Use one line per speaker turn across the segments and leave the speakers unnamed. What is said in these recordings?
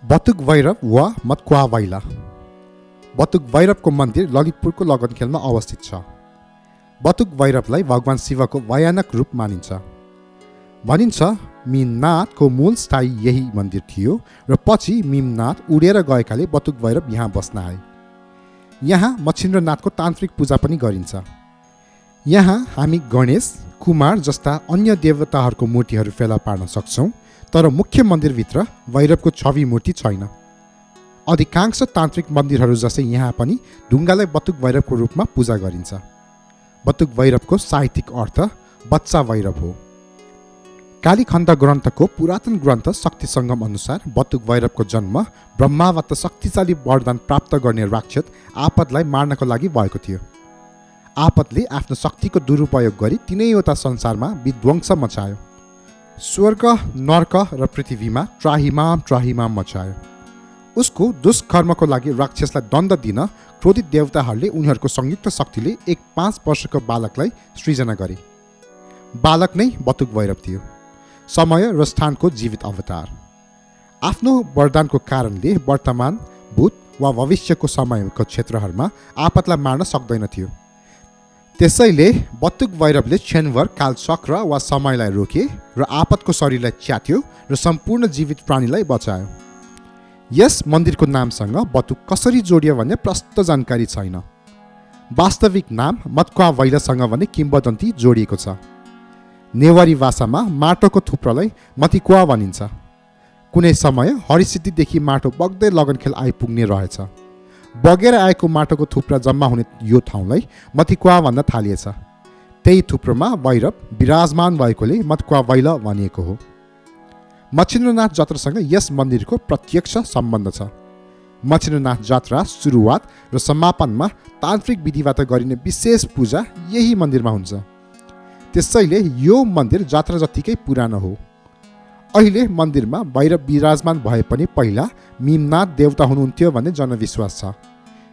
बतुक भैरव वा मत्क्वा वाइला। बतुक भैरवको मन्दिर ललितपुरको लगनखेलमा अवस्थित छ। बतुक भैरवलाई भगवान शिवको भयानक रूप मानिन्छ। भनिन्छ मीमनाथको मूल स्थायी यही मन्दिर थियो र पछि मीमनाथ उडेर गएकाले बतुक भैरव यहाँ बस्न आए। यहाँ मच्छिन्द्रनाथको तान्त्रिक पूजा पनि गरिन्छ। यहाँ हामी गणेश, कुमार जस्ता अन्य देवताहरूको मूर्तिहरू फेला पार्न सक्छौँ, तर मुख्य मन्दिरभित्र भैरवको छवि मूर्ति छैन। अधिकांश तान्त्रिक मन्दिरहरू जस्तै यहाँ पनि ढुङ्गालाई बतुक भैरवको रूपमा पूजा गरिन्छ। बतुक भैरवको साहित्यिक अर्थ बच्चा भैरव हो। कालीखण्ड ग्रन्थको पुरातन ग्रन्थ शक्ति सङ्गम अनुसार बतुक भैरवको जन्म ब्रह्माबाट शक्तिशाली वरदान प्राप्त गर्ने राक्षस आपतलाई मार्नको लागि भएको थियो। आपतले आफ्नो शक्तिको दुरुपयोग गरी तिनैवटा संसारमा विध्वंस मचायो। स्वर्ग, नर्क र पृथ्वीमा त्राहिमाम त्राहिमाम मचायो। उसको दुष्कर्मको लागि राक्षसलाई दण्ड दिन क्रोधित देवताहरूले उनीहरूको संयुक्त शक्तिले एक 5 वर्षको बालकलाई सृजना गरे। बालक नै बतुक भैरव थियो, समय र स्थानको जीवित अवतार। आफ्नो वरदानको कारणले वर्तमान, भूत वा भविष्यको समयको क्षेत्रहरूमा आपतलाई मार्न सक्दैन थियो। त्यसैले बतुक भैरवले क्षणभर कालचक्र वा समयलाई रोके र आपतको शरीरलाई च्यात्यो र सम्पूर्ण जीवित प्राणीलाई बचायो। यस मन्दिरको नामसँग बतुक कसरी जोडियो भन्ने प्रष्ट जानकारी छैन। वास्तविक नाम मत्क्वा वाइलासँग भने किम्वदन्ती जोडिएको छ। नेवारी भाषामा माटोको थुप्रोलाई मतिक्वा भनिन्छ। कुनै समय हरिसिद्धिदेखि माटो बग्दै लगनखेल आइपुग्ने रहेछ। बगेर आएको माटोको थुप्रा जम्मा हुने यो ठाउँलाई मतिक्वा भन्न थालिएछ। त्यही थुप्रोमा भैरव विराजमान भएकोले मत्क्वा वाइला भनिएको हो। मच्छिन्द्रनाथ जात्रासँग यस मन्दिरको प्रत्यक्ष सम्बन्ध छ। मच्छिन्द्रनाथ जात्रा सुरुवात र समापनमा तान्त्रिक विधिबाट गरिने विशेष पूजा यही मन्दिरमा हुन्छ। त्यसैले यो मन्दिर जात्रा जत्तिकै पुरानो हो। अहिले मन्दिरमा भैरव विराजमान भए पनि पहिला मीमनाथ देवता हुनुहुन्थ्यो भन्ने जनविश्वास छ।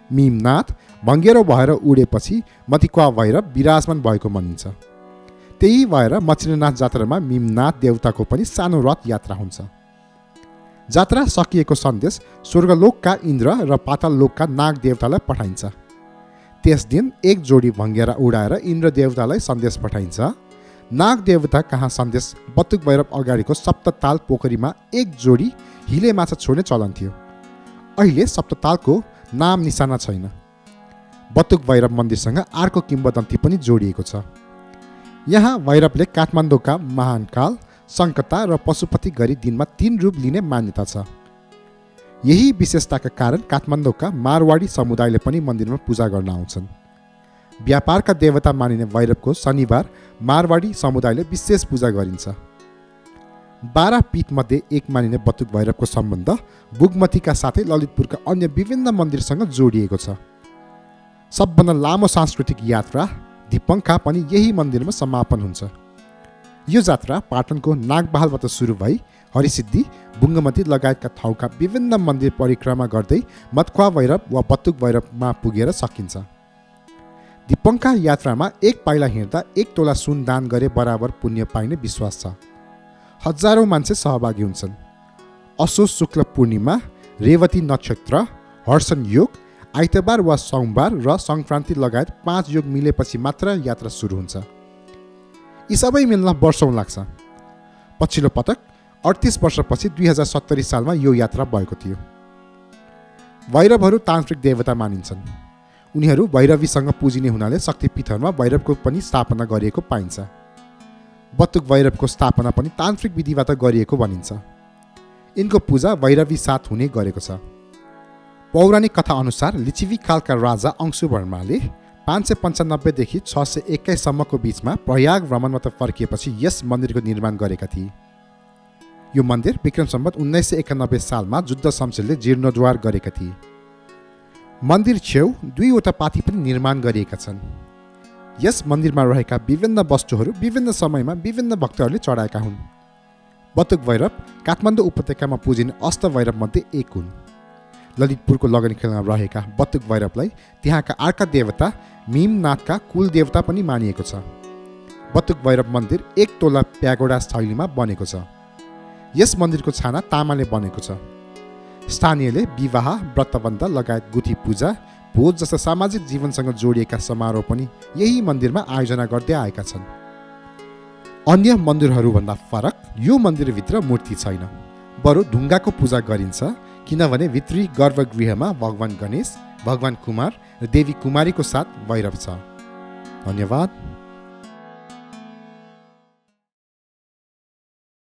मीमनाथ भङ्गेरो भएर उडेपछि मतिक्वा भैरव विराजमान भएको मानिन्छ। त्यही भएर मच्छिन्द्रनाथ जात्रामा मीमनाथ देवताको पनि सानो रथ यात्रा हुन्छ। जात्रा सकिएको सन्देश स्वर्गलोकका इन्द्र र पाताललोकका नाग देवतालाई पठाइन्छ। त्यस दिन एक जोडी भङ्गेरा उडाएर इन्द्र देवतालाई सन्देश पठाइन्छ। नाग देवता कहाँ सन्देश बतुक भैरव अगाडिको सप्तताल पोखरीमा एक जोडी हिले माछा छोड्ने चलन थियो। अहिले सप्ततालको नाम निशाना छैन। बतुक भैरव मन्दिरसँग अर्को किम्वदन्ती पनि जोडिएको छ। यहाँ भैरवले काठमाडौँका महाकाल, सङ्कटा र पशुपति गरी दिनमा 3 रूप लिने मान्यता छ। यही विशेषताका कारण काठमाडौँका मारवाडी समुदायले पनि मन्दिरमा पूजा गर्न आउँछन्। व्यापारका देवता मानिने भैरवको शनिबार मारवाडी समुदायले विशेष पूजा गरिन्छ। 12 पीठमध्ये एक मानिने बतुक भैरवको सम्बन्ध बुगमतीका साथै ललितपुरका अन्य विभिन्न मन्दिरसँग जोडिएको छ। सबभन्दा लामो सांस्कृतिक यात्रा दिपङ्का पनि यही मन्दिरमा समापन हुन्छ। यो जात्रा पाटनको नागबहालबाट सुरु भई हरिसिद्धि, बुङ्गमती लगायतका ठाउँका विभिन्न मन्दिर परिक्रमा गर्दै मत्क्वा भैरव वा बतुक भैरवमा पुगेर सकिन्छ। दिपङ्का यात्रामा एक पाइला हिँड्दा 1 तोला सुन दान गरे बराबर पुण्य पाइने विश्वास छ। हजारौँ मान्छे सहभागी हुन्छन्। असोज शुक्ल पूर्णिमा, रेवती नक्षत्र, हर्षण योग, आइतबार वा सोमबार र सङ्क्रान्ति लगायत 5 योग मिलेपछि मात्र यात्रा सुरु हुन्छ। यी सबै मिल्न वर्षौँ लाग्छ। पछिल्लो पटक 38 वर्षपछि 2070 सालमा यो यात्रा भएको थियो। भैरवहरू तान्त्रिक देवता मानिन्छन्। उनीहरू भैरवीसँग पूजिने हुनाले शक्तिपीठहरूमा भैरवको पनि स्थापना गरिएको पाइन्छ। बतुक भैरवको स्थापना पनि तान्त्रिक विधिबाट गरिएको भनिन्छ। यिनको पूजा भैरवी साथ हुने गरेको छ। पौराणिक कथा अनुसार लिच्छवी कालका राजा अंशुवर्माले 595 देखि 621 सम्मको बीचमा प्रयाग भ्रमणबाट फर्किएपछि यस मन्दिरको निर्माण गरेका थिए। यो मन्दिर विक्रम सम्वत 1991 सालमा जुद्ध शमशेरले जीर्णोद्धार गरेका थिए। मन्दिर छेउ 2वटा पाथी पनि निर्माण गरिएका छन्। यस मन्दिरमा रहेका विभिन्न वस्तुहरू विभिन्न समयमा विभिन्न भक्तहरूले चढाएका हुन्। बतुक भैरव काठमाडौँ उपत्यकामा पूजिने अष्ट भैरव मध्ये एक हुन्। ललितपुरको लगनखेलमा रहेका बतुक भैरवलाई त्यहाँका अर्का देवता मीमनाथका कुल देवता पनि मानिएको छ। बतुक भैरव मन्दिर 1 तोला प्यागोडा शैलीमा बनेको छ। यस मन्दिरको छाना तामाले बनेको छ। स्थानीयले विवाह, व्रतबन्ध लगायत गुठी पूजा, भोज जस्ता सामाजिक जीवनसँग जोडिएका समारोह पनि यही मन्दिरमा आयोजना गर्दै आएका छन्। अन्य मन्दिरहरूभन्दा फरक यो मन्दिरभित्र मूर्ति छैन, बरु ढुङ्गाको पूजा गरिन्छ, किनभने भित्री गर्भगृहमा भगवान गणेश, भगवान कुमार र देवी कुमारीको साथ भैरव छ। धन्यवाद।